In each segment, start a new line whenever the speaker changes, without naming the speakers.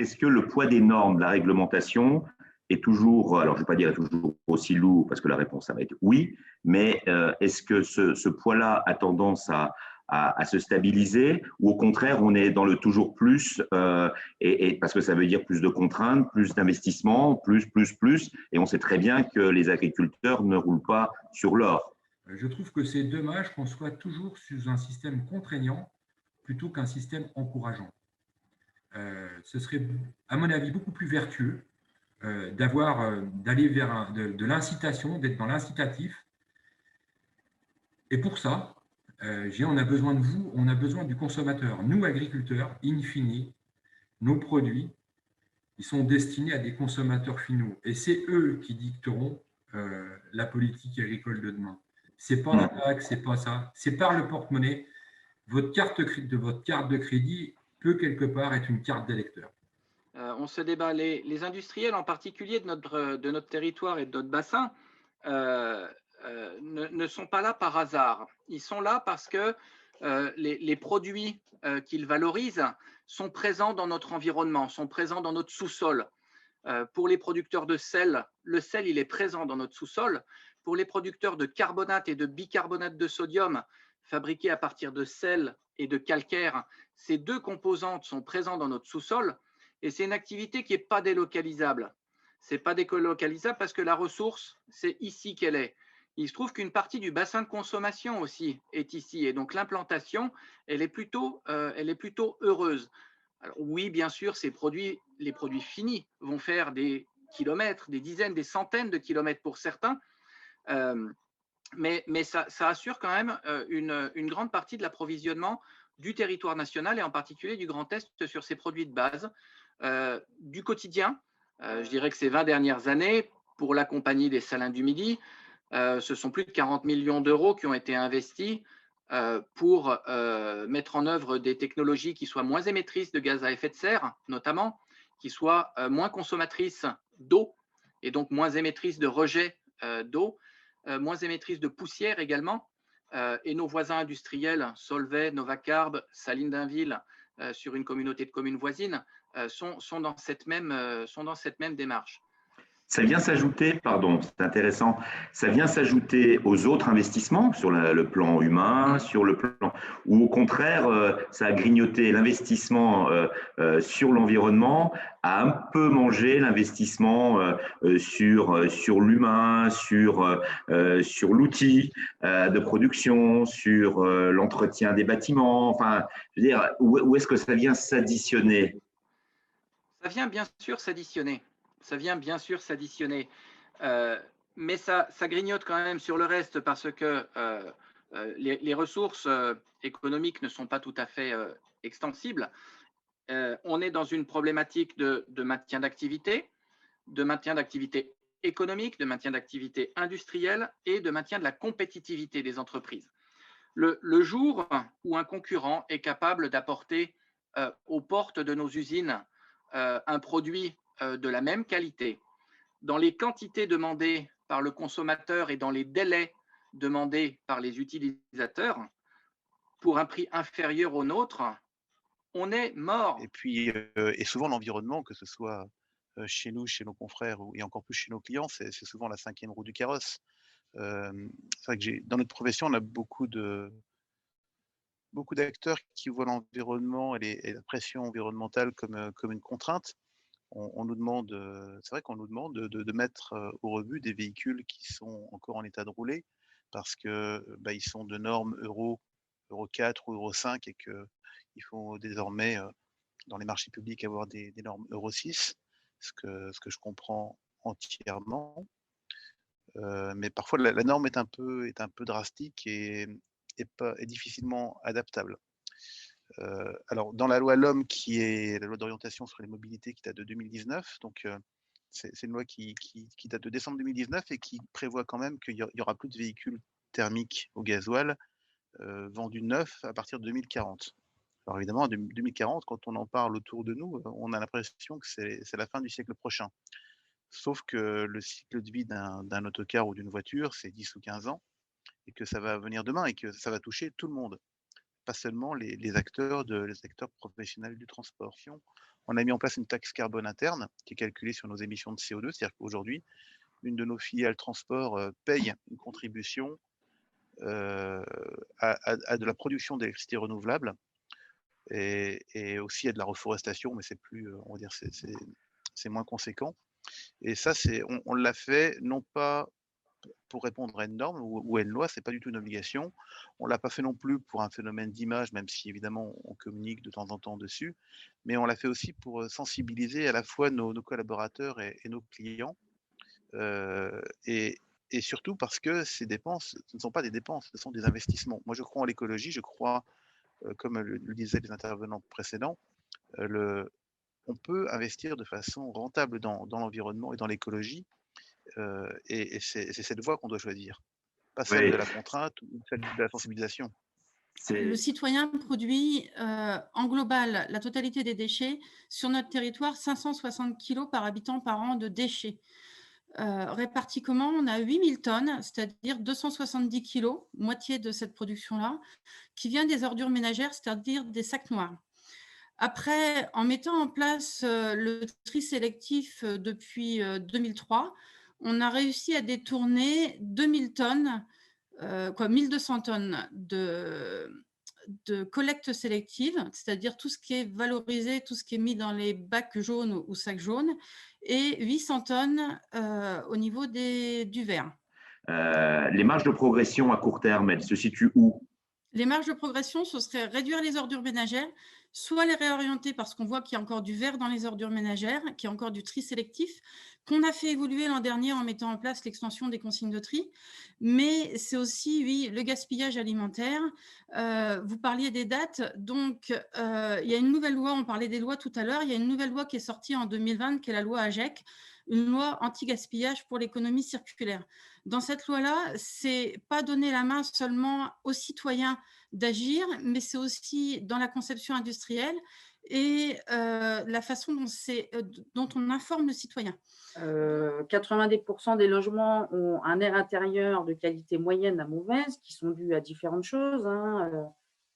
est-ce que le poids des normes, de la réglementation est toujours, alors je ne vais pas dire toujours aussi lourd, parce que la réponse, ça va être oui, mais est-ce que ce poids-là a tendance à se stabiliser, ou au contraire, on est dans le toujours plus, et parce que ça veut dire plus de contraintes, plus d'investissements, plus, et on sait très bien que les agriculteurs ne roulent pas sur l'or.
Je trouve que c'est dommage qu'on soit toujours sous un système contraignant plutôt qu'un système encourageant. Ce serait, à mon avis, beaucoup plus vertueux d'aller vers de l'incitation, d'être dans l'incitatif. Et pour ça, on a besoin de vous, on a besoin du consommateur. Nous, agriculteurs, in fine, nos produits, ils sont destinés à des consommateurs finaux. Et c'est eux qui dicteront la politique agricole de demain. C'est pas la taxe, c'est pas ça. C'est par le porte-monnaie. Votre carte de crédit peut quelque part être une carte d'électeur.
On se débat. Les industriels, en particulier de notre territoire et de notre bassin, ne sont pas là par hasard. Ils sont là parce que les produits qu'ils valorisent sont présents dans notre environnement, sont présents dans notre sous-sol. Pour les producteurs de sel, le sel, il est présent dans notre sous-sol. Pour les producteurs de carbonate et de bicarbonate de sodium, fabriqués à partir de sel et de calcaire, ces deux composantes sont présentes dans notre sous-sol. Et c'est une activité qui n'est pas délocalisable. Ce n'est pas délocalisable parce que la ressource, c'est ici qu'elle est. Il se trouve qu'une partie du bassin de consommation aussi est ici. Et donc l'implantation, elle est plutôt heureuse. Alors, oui, bien sûr, les produits finis vont faire des kilomètres, des dizaines, des centaines de kilomètres pour certains, mais ça assure quand même une grande partie de l'approvisionnement du territoire national et en particulier du Grand Est sur ces produits de base, du quotidien. Je dirais que ces 20 dernières années, pour la Compagnie des Salins du Midi, ce sont plus de 40 millions d'euros qui ont été investis pour mettre en œuvre des technologies qui soient moins émettrices de gaz à effet de serre, notamment, qui soient moins consommatrices d'eau et donc moins émettrices de rejets d'eau, moins émettrices de poussière également. Et nos voisins industriels, Solvay, Novacarb, Saline d'Inville, sur une communauté de communes voisines, sont dans cette même démarche.
Ça vient s'ajouter, pardon, c'est intéressant, ça vient s'ajouter aux autres investissements sur le plan humain, sur le plan, ou au contraire, ça a grignoté l'investissement sur l'environnement, a un peu mangé l'investissement sur l'humain, sur l'outil de production, sur l'entretien des bâtiments. Enfin, je veux dire, où est-ce que ça vient s'additionner?
Ça vient bien sûr s'additionner. Ça vient bien sûr s'additionner. Mais ça grignote quand même sur le reste parce que les ressources économiques ne sont pas tout à fait extensibles. On est dans une problématique de maintien d'activité économique, de maintien d'activité industrielle et de maintien de la compétitivité des entreprises. Le jour où un concurrent est capable d'apporter aux portes de nos usines un produit de la même qualité, dans les quantités demandées par le consommateur et dans les délais demandés par les utilisateurs, pour un prix inférieur au nôtre, on est mort.
Et puis, et souvent l'environnement, que ce soit chez nous, chez nos confrères et encore plus chez nos clients, c'est souvent la cinquième roue du carrosse. C'est vrai que dans notre profession, on a beaucoup d'acteurs qui voient l'environnement et la pression environnementale comme une contrainte. On nous demande, c'est vrai qu'on nous demande de mettre au rebut des véhicules qui sont encore en état de rouler parce que bah, ils sont de normes Euro 4 ou Euro 5 et qu'il faut désormais dans les marchés publics avoir des normes Euro 6, ce que je comprends entièrement. Mais parfois la norme est un peu drastique et difficilement adaptable. Alors dans la loi LOM qui est la loi d'orientation sur les mobilités qui date de 2019, donc c'est une loi qui date de décembre 2019 et qui prévoit quand même qu'il y aura plus de véhicules thermiques au gasoil vendus neufs à partir de 2040. Alors évidemment, en 2040, quand on en parle autour de nous, on a l'impression que c'est la fin du siècle prochain. Sauf que le cycle de vie d'un autocar ou d'une voiture, c'est 10 ou 15 ans et que ça va venir demain et que ça va toucher tout le monde, pas seulement les acteurs professionnels du transport. On a mis en place une taxe carbone interne qui est calculée sur nos émissions de CO2. C'est-à-dire qu'aujourd'hui, une de nos filiales transport paye une contribution à de la production d'électricité renouvelable et aussi à de la reforestation, mais c'est plus, on va dire, c'est moins conséquent. Et ça, on l'a fait non pas pour répondre à une norme ou à une loi, c'est pas du tout une obligation. On l'a pas fait non plus pour un phénomène d'image, même si évidemment on communique de temps en temps dessus, mais on l'a fait aussi pour sensibiliser à la fois nos collaborateurs et nos clients, euh, et, et surtout parce que ces dépenses, ce ne sont pas des dépenses, ce sont des investissements. Moi, je crois en l'écologie, je crois, comme le disaient les intervenants précédents, on peut investir de façon rentable dans l'environnement et dans l'écologie, et c'est cette voie qu'on doit choisir, pas celle
Oui,
de la contrainte ou celle de la sensibilisation.
Le citoyen produit en global la totalité des déchets sur notre territoire, 560 kg par habitant par an de déchets. Répartis comment? On a 8000 tonnes, c'est-à-dire 270 kg, moitié de cette production-là, qui vient des ordures ménagères, c'est-à-dire des sacs noirs. Après, en mettant en place le tri sélectif depuis 2003, on a réussi à détourner 2000 tonnes, 1200 tonnes de collecte sélective, c'est-à-dire tout ce qui est valorisé, tout ce qui est mis dans les bacs jaunes ou sacs jaunes, et 800 tonnes au niveau du verre.
Les marges de progression à court terme, elles se situent où?
Les marges de progression, ce serait réduire les ordures ménagères, soit les réorienter parce qu'on voit qu'il y a encore du verre dans les ordures ménagères, qu'il y a encore du tri sélectif, qu'on a fait évoluer l'an dernier en mettant en place l'extension des consignes de tri. Mais c'est aussi, oui, le gaspillage alimentaire. Vous parliez des dates. Donc, il y a une nouvelle loi, on parlait des lois tout à l'heure, il y a une nouvelle loi qui est sortie en 2020, qui est la loi AGEC, une loi anti-gaspillage pour l'économie circulaire. Dans cette loi-là, c'est pas donner la main seulement aux citoyens d'agir, mais c'est aussi dans la conception industrielle et la façon dont on informe le citoyen.
90% des logements ont un air intérieur de qualité moyenne à mauvaise, qui sont dus à différentes choses,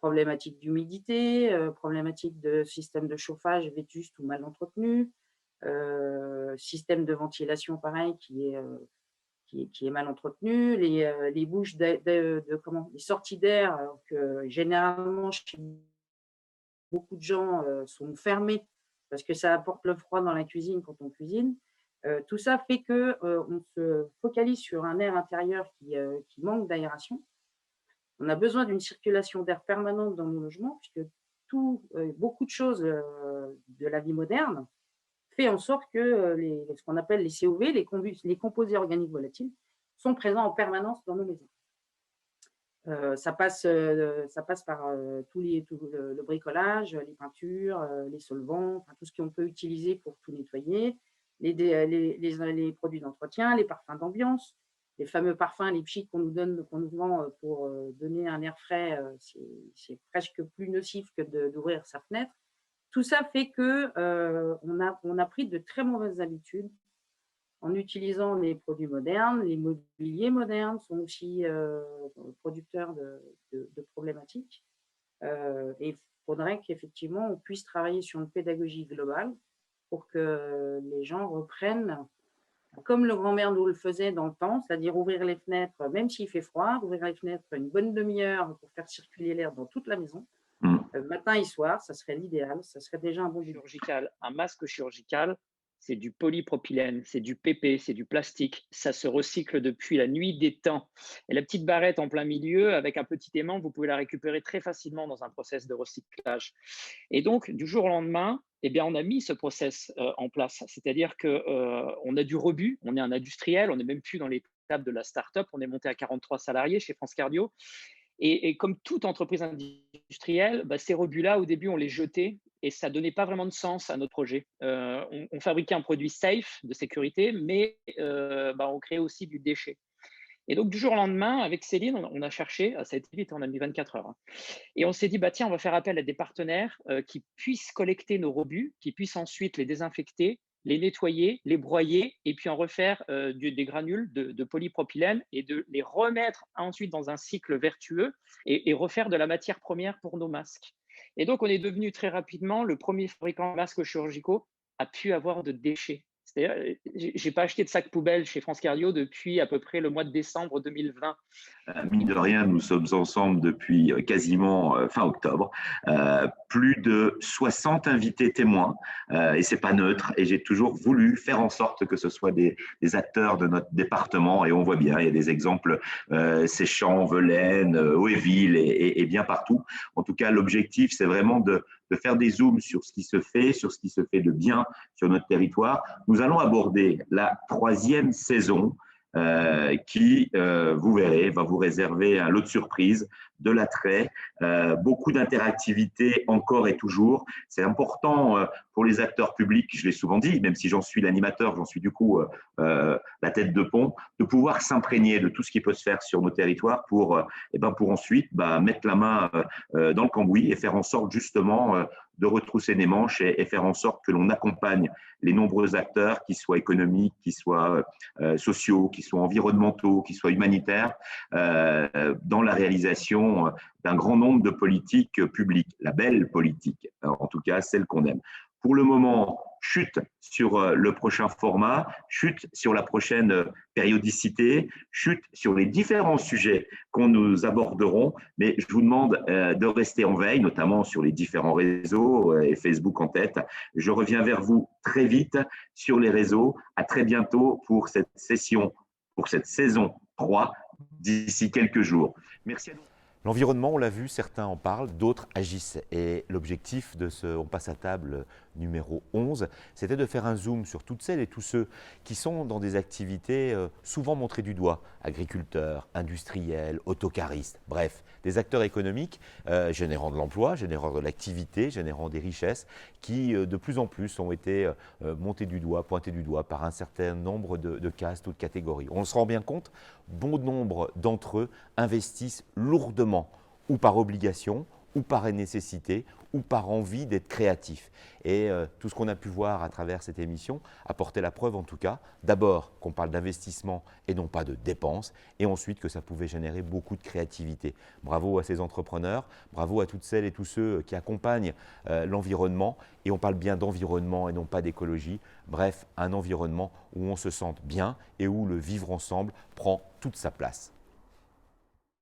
problématiques d'humidité, problématiques de système de chauffage vétuste ou mal entretenu, système de ventilation pareil qui est mal entretenu, les bouches les sorties d'air que généralement chez beaucoup de gens sont fermées parce que ça apporte le froid dans la cuisine quand on cuisine. Tout ça fait que on se focalise sur un air intérieur qui manque d'aération. On a besoin d'une circulation d'air permanente dans nos logements puisque beaucoup de choses de la vie moderne fait en sorte que ce qu'on appelle les COV, les composés organiques volatiles, sont présents en permanence dans nos maisons. Ça passe par tout le bricolage, les peintures, les solvants, tout ce qu'on peut utiliser pour tout nettoyer, les produits d'entretien, les parfums d'ambiance, les fameux parfums, les pchites qu'on nous vend pour donner un air frais, c'est presque plus nocif que d'ouvrir sa fenêtre. Tout ça fait que on a pris de très mauvaises habitudes en utilisant les produits modernes. Les mobiliers modernes sont aussi producteurs de problématiques. Et il faudrait qu'effectivement on puisse travailler sur une pédagogie globale pour que les gens reprennent, comme le grand-mère nous le faisait dans le temps, c'est-à-dire ouvrir les fenêtres, même s'il fait froid, ouvrir les fenêtres une bonne demi-heure pour faire circuler l'air dans toute la maison. Matin et soir, ça serait l'idéal, ça serait déjà un bon
chirurgical. Un masque chirurgical, c'est du polypropylène, c'est du PP, c'est du plastique. Ça se recycle depuis la nuit des temps. Et la petite barrette en plein milieu, avec un petit aimant, vous pouvez la récupérer très facilement dans un process de recyclage. Et donc, du jour au lendemain, eh bien, on a mis ce process en place. C'est-à-dire qu'on a du rebut, on est un industriel, on n'est même plus dans l'étape de la start-up, on est monté à 43 salariés chez France Cardio. Et comme toute entreprise industrielle, ces rebuts-là, au début, on les jetait et ça ne donnait pas vraiment de sens à notre projet. On fabriquait un produit safe, de sécurité, mais on créait aussi du déchet. Et donc, du jour au lendemain, avec Céline, on a cherché, ça a été vite, on a mis 24 heures. Et on s'est dit, tiens, on va faire appel à des partenaires qui puissent collecter nos rebuts, qui puissent ensuite les désinfecter, les nettoyer, les broyer et puis en refaire des granules de polypropylène et de les remettre ensuite dans un cycle vertueux et refaire de la matière première pour nos masques. Et donc, on est devenu très rapidement le premier fabricant de masques chirurgicaux à pu avoir de déchets. C'est-à-dire, j'ai pas acheté de sac poubelle chez France Cardio depuis à peu près le mois de décembre 2020.
Mine de rien, nous sommes ensemble depuis quasiment fin octobre. Plus de 60 invités témoins, et c'est pas neutre. Et j'ai toujours voulu faire en sorte que ce soit des acteurs de notre département. Et on voit bien, il y a des exemples Séchant, Velaine, Hauéville et bien partout. En tout cas, l'objectif, c'est vraiment de faire des zooms sur ce qui se fait, sur ce qui se fait de bien sur notre territoire. Nous allons aborder la 3e saison qui, vous verrez, va vous réserver un lot de surprises, de l'attrait, beaucoup d'interactivité encore et toujours. C'est important pour les acteurs publics, je l'ai souvent dit, même si j'en suis l'animateur, j'en suis du coup la tête de pont, de pouvoir s'imprégner de tout ce qui peut se faire sur nos territoires pour ensuite mettre la main dans le cambouis et faire en sorte justement de retrousser les manches et faire en sorte que l'on accompagne les nombreux acteurs, qu'ils soient économiques, qu'ils soient sociaux, qu'ils soient environnementaux, qu'ils soient humanitaires, dans la réalisation d'un grand nombre de politiques publiques, la belle politique, en tout cas celle qu'on aime. Pour le moment, chute sur le prochain format, chute sur la prochaine périodicité, chute sur les différents sujets qu'on nous aborderons, mais je vous demande de rester en veille, notamment sur les différents réseaux et Facebook en tête. Je reviens vers vous très vite sur les réseaux. À très bientôt pour cette session, pour cette saison 3, d'ici quelques jours. Merci à vous.
L'environnement, on l'a vu, certains en parlent, d'autres agissent. Et l'objectif de ce On passe à table numéro 11, c'était de faire un zoom sur toutes celles et tous ceux qui sont dans des activités souvent montrées du doigt. Agriculteurs, industriels, autocaristes, bref, des acteurs économiques générant de l'emploi, générant de l'activité, générant des richesses qui de plus en plus ont été montés du doigt, pointés du doigt par un certain nombre de castes ou de catégories. On se rend bien compte, bon nombre d'entre eux investissent lourdement, ou par obligation, ou par nécessité, ou par envie d'être créatif. Et tout ce qu'on a pu voir à travers cette émission apportait la preuve en tout cas, d'abord qu'on parle d'investissement et non pas de dépenses, et ensuite que ça pouvait générer beaucoup de créativité. Bravo à ces entrepreneurs, bravo à toutes celles et tous ceux qui accompagnent l'environnement, et on parle bien d'environnement et non pas d'écologie, bref, un environnement où on se sente bien et où le vivre ensemble prend toute sa place.